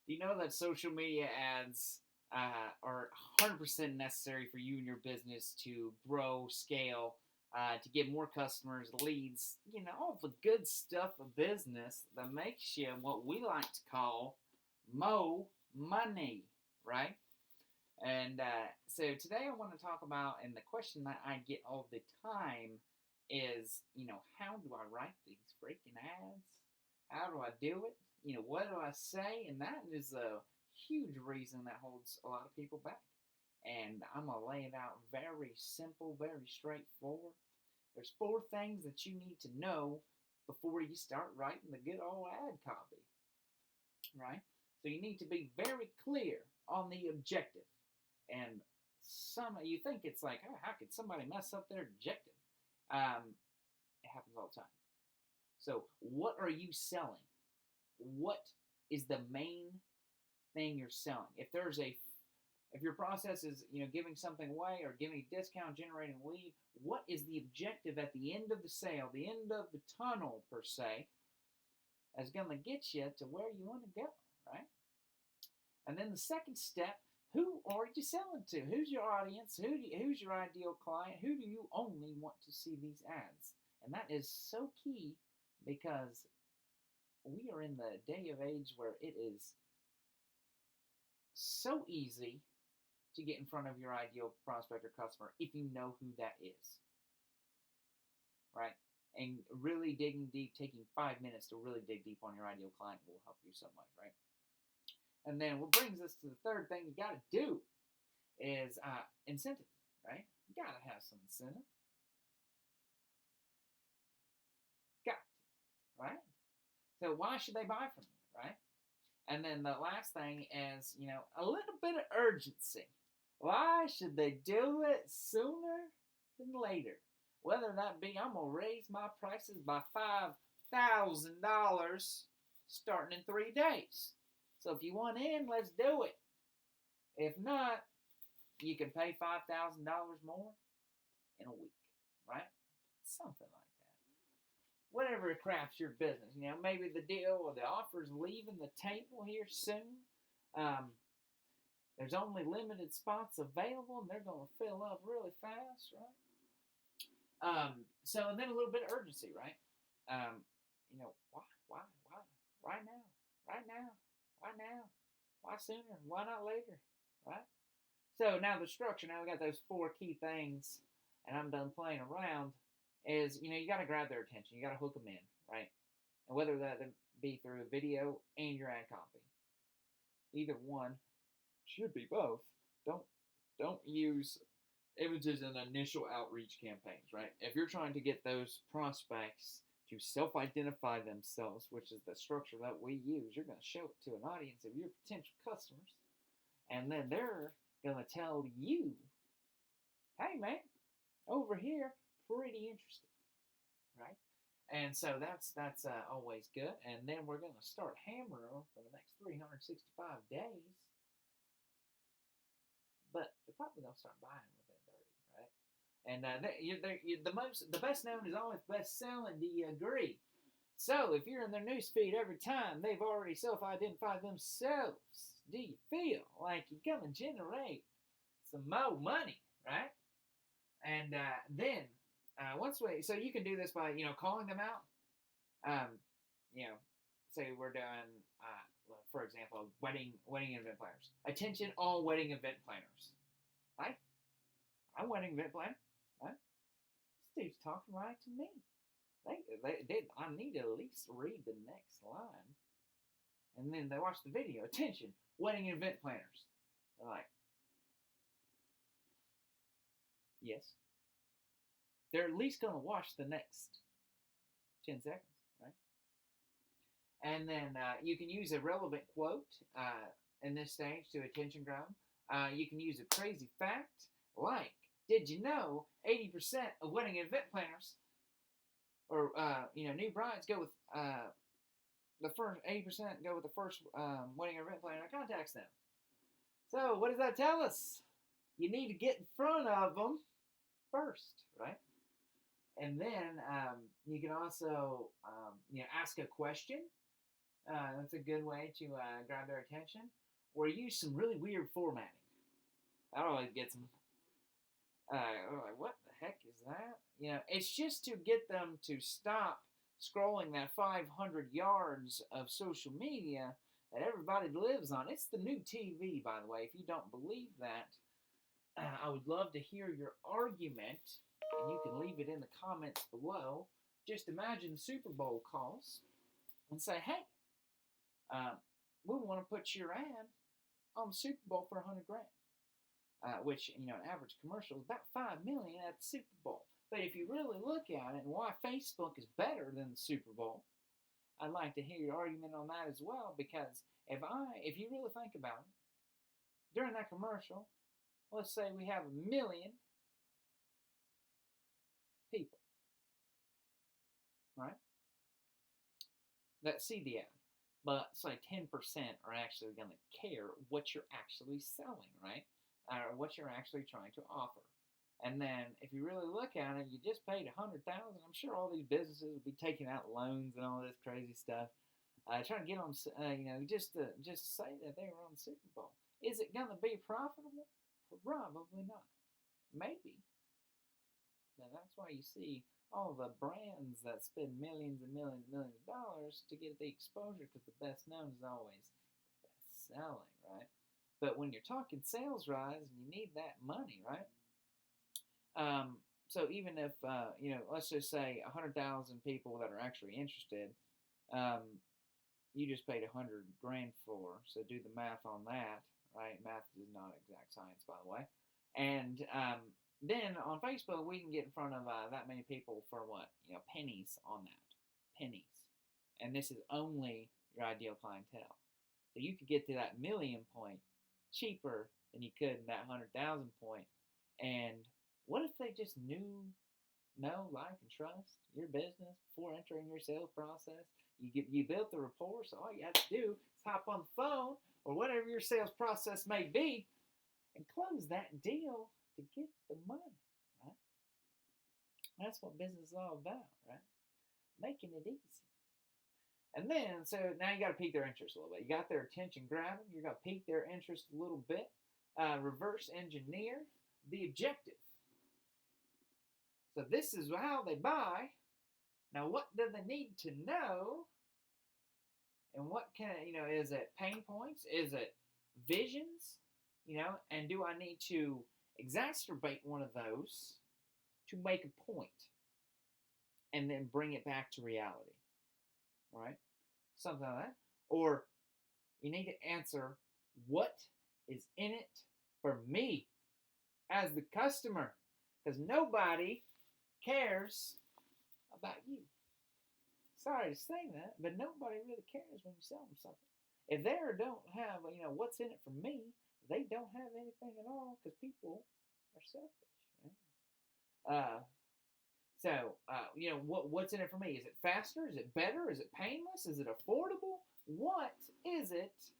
Do you know that social media ads are 100% necessary for you and your business to grow, scale, to get more customers, leads, all the good stuff of business that makes you what we like to call mo money, right? And so today I want to talk about, and the question that I get all the time is, how do I write these freaking ads? How do I do it? What do I say? And that is a huge reason that holds a lot of people back. And I'm going to lay it out very simple, very straightforward. There's 4 things that you need to know before you start writing the good old ad copy, right? So you need to be very clear on the objective. And you think it's like, oh, how could somebody mess up their objective? It happens all the time. So what are you selling? What is the main thing you're selling? If your process is giving something away or giving a discount, generating a lead, what is the objective at the end of the sale, the end of the tunnel per se, that's going to get you to where you want to go, right? And then the second step, who are you selling to? Who's your audience? Who's your ideal client? Who do you only want to see these ads? And that is so key because we are in the day of age where it is so easy to get in front of your ideal prospect or customer if you know who that is, right? And really digging deep, taking 5 minutes to really dig deep on your ideal client will help you so much, right? And then what brings us to the third thing you got to do is incentive, right? You got to have some incentive. Got to, right? So why should they buy from you, right? And then the last thing is, a little bit of urgency. Why should they do it sooner than later? Whether that be, I'm going to raise my prices by $5,000 starting in 3 days. So if you want in, let's do it. If not, you can pay $5,000 more in a week, right? Something like that. Whatever crafts your business. Maybe the deal or the offer's leaving the table here soon. There's only limited spots available, and they're going to fill up really fast, right? So, and then a little bit of urgency, right? Why? Right now. Why now? Why sooner? Why not later? Right? So now the structure, now we got those 4 key things, and I'm done playing around, is, you got to grab their attention. You got to hook them in, right? And whether that be through a video and your ad copy. Either one, should be both. Don't use images in initial outreach campaigns, right? If you're trying to get those prospects to self-identify themselves, which is the structure that we use, you're going to show it to an audience of your potential customers, and then they're going to tell you, hey man, over here, pretty interesting, right? And so that's always good. And then we're going to start hammering for the next 365 days, but they're probably going to start buying within 30, right? And the best known is always best selling. Do you agree? So if you're in their newsfeed every time, they've already self-identified themselves. Do you feel like you're going to generate some more money, right? And then so you can do this by calling them out. Say we're doing for example wedding event planners. Attention all wedding event planners. Right? I'm a wedding event planner. Right? Steve's talking right to me. I need to at least read the next line. And then they watch the video. Attention, wedding event planners. They're like, yes. They're at least going to watch the next 10 seconds, right? And then you can use a relevant quote in this stage to attention grab. You can use a crazy fact like, did you know 80% of wedding event planners or new brides go with the first 80% go with the first wedding event planner that contacts them. So what does that tell us? You need to get in front of them first, right? And then you can also ask a question That's a good way to grab their attention. Or use some really weird formatting. That always gets them. Like, what the heck is that? It's just to get them to stop scrolling that 500 yards of social media that everybody lives on. It's the new TV, by the way. If you don't believe that, I would love to hear your argument, and you can leave it in the comments below. Just imagine the Super Bowl calls and say, hey, uh, we want to put your ad on the Super Bowl for 100 grand. Which, an average commercial is about 5 million at the Super Bowl. But if you really look at it and why Facebook is better than the Super Bowl, I'd like to hear your argument on that as well, because if you really think about it, during that commercial, let's say we have 1 million people, right, that see the ad. But say 10% are actually going to care what you're actually selling, right? Or what you're actually trying to offer. And then if you really look at it, you just paid $100,000. I'm sure all these businesses will be taking out loans and all this crazy stuff, trying to get on, just to say that they were on the Super Bowl. Is it going to be profitable? Probably not. Maybe. But that's why you see all the brands that spend millions and millions and millions of dollars to get the exposure, because the best known is always the best selling, right? But when you're talking sales rise and you need that money, right? So even if, let's just say 100,000 people that are actually interested, you just paid 100 grand for, so do the math on that, right? Math is not exact science, by the way. And then on Facebook, we can get in front of that many people for what? Pennies on that. Pennies. And this is only your ideal clientele. So you could get to that million point cheaper than you could in that 100,000 point. And what if they just know, like, and trust your business before entering your sales process? You built the rapport, so all you have to do is hop on the phone or whatever your sales process may be and close that deal to get the money, right? That's what business is all about, right? Making it easy. And then, so now you got to pique their interest a little bit. You got their attention grabbing. You got to pique their interest a little bit. Reverse engineer the objective. So this is how they buy. Now, what do they need to know? And what is it pain points? Is it visions? And do I need to exacerbate one of those to make a point and then bring it back to reality? Right? Something like that. Or you need to answer, what is in it for me as the customer? Because nobody cares about you. Sorry to say that, but nobody really cares when you sell them something. If they don't have, what's in it for me, they don't have anything at all, because people are selfish, right? What's in it for me? Is it faster? Is it better? Is it painless? Is it affordable? What is it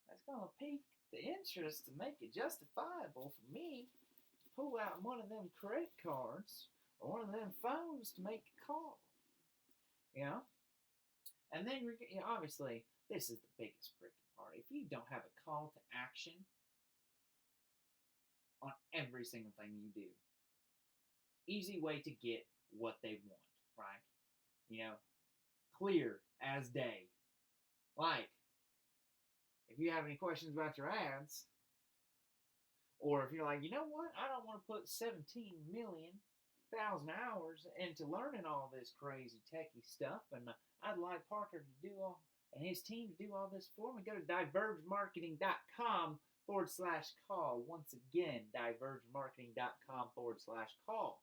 that's going to pique the interest to make it justifiable for me to pull out one of them credit cards or one of them phones to make a call? And then obviously this is the biggest freaking part. If you don't have a call to action on every single thing you do, easy way to get what they want, right? Clear as day. Like, if you have any questions about your ads, or if you're like, you know what, I don't want to put 17,000,000 hours into learning all this crazy techie stuff, and I'd like Parker to do all, and his team to do all this for me, go to divergemarketing.com/call. Once again, divergemarketing.com/call.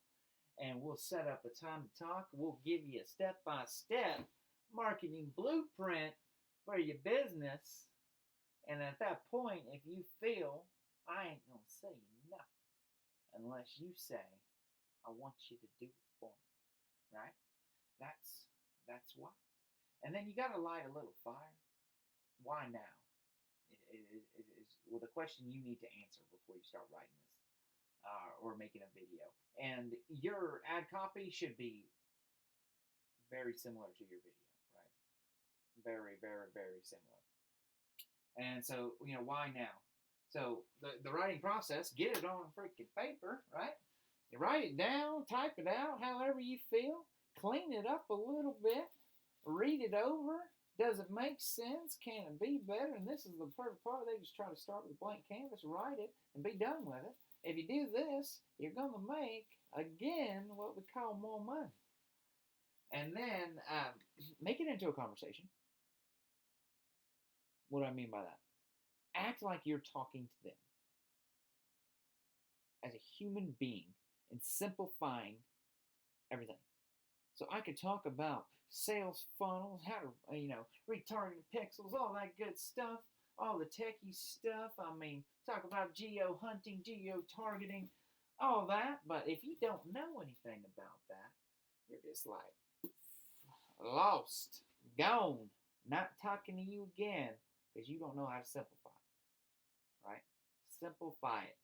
And we'll set up a time to talk. We'll give you a step-by-step marketing blueprint for your business. And at that point, if you feel, I ain't going to say nothing unless you say, I want you to do it for me, right? That's why. And then you got to light a little fire. Why now? Is the question you need to answer before you start writing this or making a video. And your ad copy should be very similar to your video, right? Very, very, very similar. And so, why now? So the writing process, get it on freaking paper, right? You write it down, type it out, however you feel, clean it up a little bit, read it over. Does it make sense? Can it be better? And this is the perfect part. They just try to start with a blank canvas, write it, and be done with it. If you do this, you're going to make, again, what we call more money. And then make it into a conversation. What do I mean by that? Act like you're talking to them as a human being and simplifying everything. So I could talk about sales funnels, how to, retargeting pixels, all that good stuff, all the techie stuff. I mean, talk about geo hunting, geo targeting, all that. But if you don't know anything about that, you're just like lost, gone, not talking to you again because you don't know how to simplify, right? Simplify it.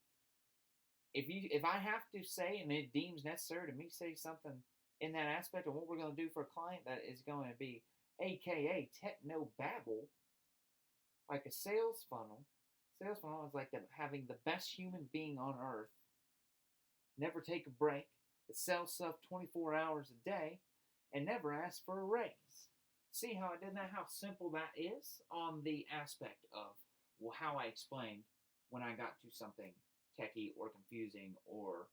If I have to say, and it deems necessary to me say something in that aspect of what we're going to do for a client that is going to be AKA techno babble, like a sales funnel. Sales funnel is like having the best human being on earth, never take a break, that sells stuff 24 hours a day, and never ask for a raise. See how I did that? How simple that is on the aspect of how I explained when I got to something techie or confusing or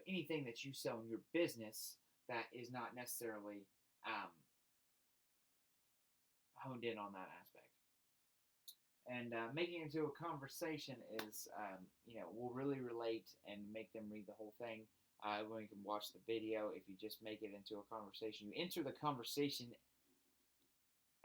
anything that you sell in your business that is not necessarily honed in on that aspect. And making it into a conversation is, will really relate and make them read the whole thing. When you can watch the video, if you just make it into a conversation, you enter the conversation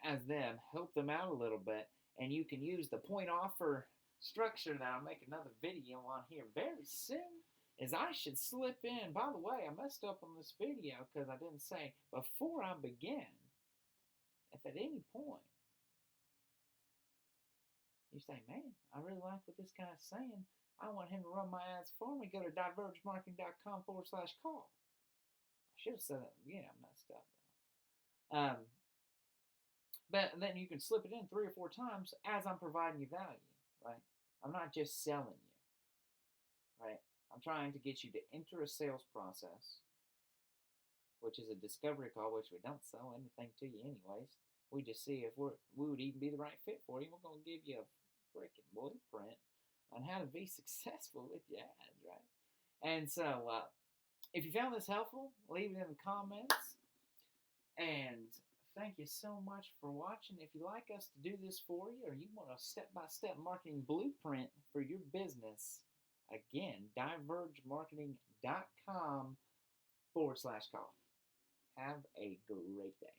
as them, help them out a little bit, and you can use the point offer structure that I'll make another video on here very soon. Is I should slip in. By the way, I messed up on this video because I didn't say before I begin. If at any point you say, man, I really like what this guy's saying, I want him to run my ads for me, go to divergemarketing.com/call. I should have said that. Yeah, I messed up though. But then you can slip it in 3 or 4 times as I'm providing you value, right? I'm not just selling you, right? I'm trying to get you to enter a sales process, which is a discovery call, which we don't sell anything to you anyways. We just see if we would even be the right fit for you. We're going to give you a freaking blueprint on how to be successful with your ads, right? And so, if you found this helpful, leave it in the comments. And thank you so much for watching. If you like us to do this for you, or you want a step-by-step marketing blueprint for your business, again, divergemarketing.com/call. Have a great day.